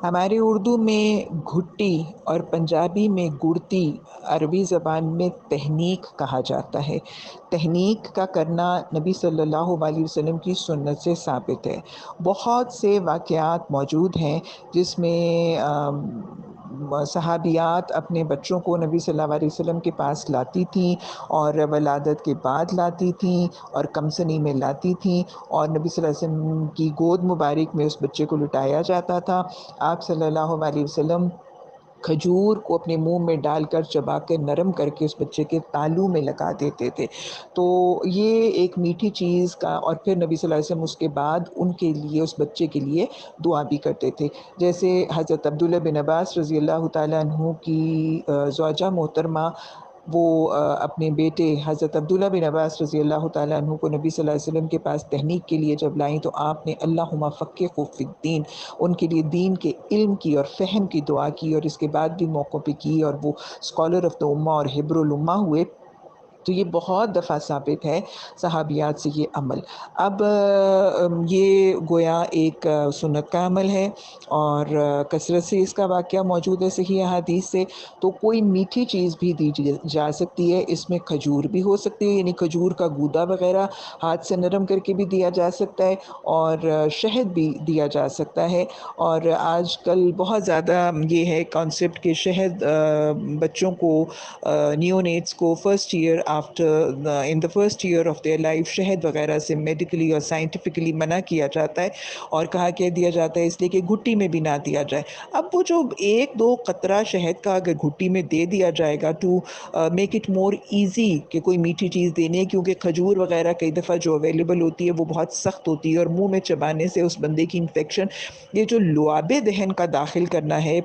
ہمارے اردو میں گھٹی اور پنجابی میں گڑتی، عربی زبان میں تہنیک کہا جاتا ہے۔ تہنیک کا کرنا نبی صلی اللہ علیہ وسلم کی سنت سے ثابت ہے۔ بہت سے واقعات موجود ہیں جس میں صحابیات اپنے بچوں کو نبی صلی اللہ علیہ وسلم کے پاس لاتی تھیں، اور ولادت کے بعد لاتی تھیں اور کمسنی میں لاتی تھیں، اور نبی صلی اللہ علیہ وسلم کی گود مبارک میں اس بچے کو لٹایا جاتا تھا۔ آپ صلی اللہ علیہ وسلم کھجور کو اپنے منہ میں ڈال کر چبا کے نرم کر کے اس بچے کے تالو میں لگا دیتے تھے۔ تو یہ ایک میٹھی چیز کا، اور پھر نبی صلی اللہ علیہ وسلم اس کے بعد ان کے لیے، اس بچے کے لیے دعا بھی کرتے تھے۔ جیسے حضرت عبداللہ بن عباس رضی اللہ تعالیٰ عنہ کی زوجہ محترمہ، وہ اپنے بیٹے حضرت عبداللہ بن عباس رضی اللہ تعالیٰ عنہ کو نبی صلی اللہ علیہ وسلم کے پاس تہنیک کے لیے جب لائیں تو آپ نے اللہم فقہہ فی الدین، ان کے لیے دین کے علم کی اور فہم کی دعا کی، اور اس کے بعد بھی موقعوں پہ کی، اور وہ اسکالر آف دا امہ اور حبر الامہ ہوئے۔ تو یہ بہت دفعہ ثابت ہے صحابیات سے یہ عمل۔ اب یہ گویا ایک سنت کا عمل ہے، اور کثرت سے اس کا واقعہ موجود ہے صحیح احادیث سے۔ تو کوئی میٹھی چیز بھی دی جا سکتی ہے، اس میں کھجور بھی ہو سکتی ہے، یعنی کھجور کا گودا وغیرہ ہاتھ سے نرم کر کے بھی دیا جا سکتا ہے، اور شہد بھی دیا جا سکتا ہے۔ اور آج کل بہت زیادہ یہ ہے کانسیپٹ کہ شہد بچوں کو، نیونیٹس کو first year after in the first year of their life شہد وغیرہ سے میڈیکلی اور سائنٹیفکلی منع کیا جاتا ہے، اور کہا کہ دیا جاتا ہے اس لیے کہ گھٹی میں بھی نہ دیا جائے۔ اب وہ جو ایک دو قطرہ شہد کا اگر گھٹی میں دے دیا جائے گا to make it more easy کہ کوئی میٹھی چیز دینی ہے، کیونکہ کھجور وغیرہ کئی دفعہ جو اویلیبل ہوتی ہے وہ بہت سخت ہوتی ہے، اور منہ میں چبانے سے اس بندے کی انفیکشن، یہ جو لعاب دہن کا داخل کرنا ہے،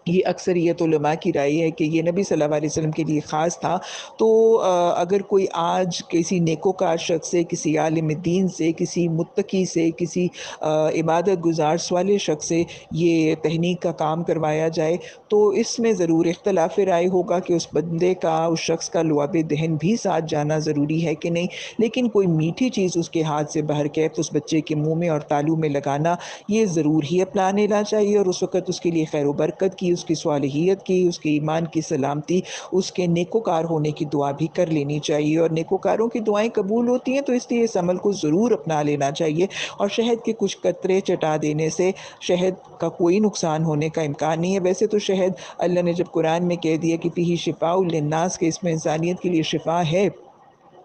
یہ اکثریت علماء کی رائے ہے کہ یہ نبی صلی اللہ علیہ وسلم کے لیے خاص تھا۔ تو اگر کوئی آج کسی نیکوکار شخص سے، کسی عالم دین سے، کسی متقی سے، کسی عبادت گزار صالح شخص سے یہ تہنیک کا کام کروایا جائے تو اس میں ضرور اختلاف رائے ہوگا کہ اس بندے کا، اس شخص کا لعاب دہن بھی ساتھ جانا ضروری ہے کہ نہیں۔ لیکن کوئی میٹھی چیز اس کے ہاتھ سے بہر کیف اس بچے کے منہ میں اور تالو میں لگانا، یہ ضرور ہی اپنا لینا چاہیے، اور اس وقت اس کے لیے خیر و برکت کی، اس کی صالحیت کی، اس کے ایمان کی سلامتی، اس کے نیکوکار ہونے کی دعا بھی کر لینی چاہیے۔ اور نیکوکاروں کی دعائیں قبول ہوتی ہیں، تو اس لیے اس عمل کو ضرور اپنا لینا چاہیے۔ اور شہد کے کچھ قطرے چٹا دینے سے شہد کا کوئی نقصان ہونے کا امکان نہیں ہے۔ ویسے تو شہد اللہ نے جب قرآن میں کہہ دیا کہ فیہ شفاء للناس، کہ اس میں انسانیت کے لیے شفا ہے،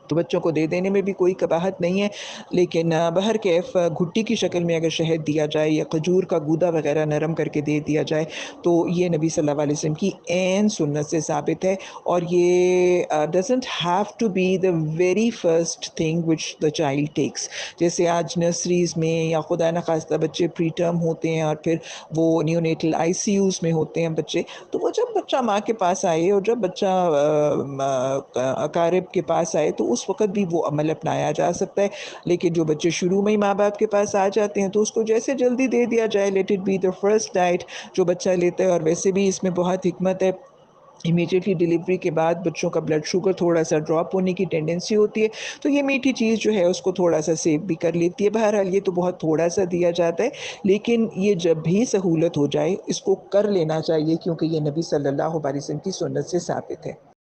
تو بچوں کو دے دینے میں بھی کوئی قباحت نہیں ہے۔ لیکن بہر کیف گھٹی کی شکل میں اگر شہد دیا جائے یا کھجور کا گودا وغیرہ نرم کر کے دے دیا جائے تو یہ نبی صلی اللہ علیہ وسلم کی عین سنت سے ثابت ہے۔ اور یہ doesn't have to be the very first thing which the child takes. جیسے آج نرسریز میں یا خدا نخواستہ بچے پری ٹرم ہوتے ہیں، اور پھر وہ نیونیٹل آئی سی یوز میں ہوتے ہیں بچے، تو وہ جب بچہ ماں کے پاس آئے اور جب بچہ اقارب کے پاس آئے تو اس وقت بھی وہ عمل اپنایا جا سکتا ہے۔ لیکن جو بچے شروع میں ہی ماں باپ کے پاس آ جاتے ہیں تو اس کو جیسے جلدی دے دیا جائے، let it be the first diet جو بچہ لیتا ہے۔ اور ویسے بھی اس میں بہت حکمت ہے، امیڈیٹلی ڈلیوری کے بعد بچوں کا بلڈ شوگر تھوڑا سا ڈراپ ہونے کی ٹینڈنسی ہوتی ہے، تو یہ میٹھی چیز جو ہے اس کو تھوڑا سا سیو بھی کر لیتی ہے۔ بہرحال یہ تو بہت تھوڑا سا دیا جاتا ہے، لیکن یہ جب بھی سہولت ہو جائے اس کو کر لینا چاہیے، کیونکہ یہ نبی صلی اللہ علیہ وسلم کی سنت سے ثابت ہے۔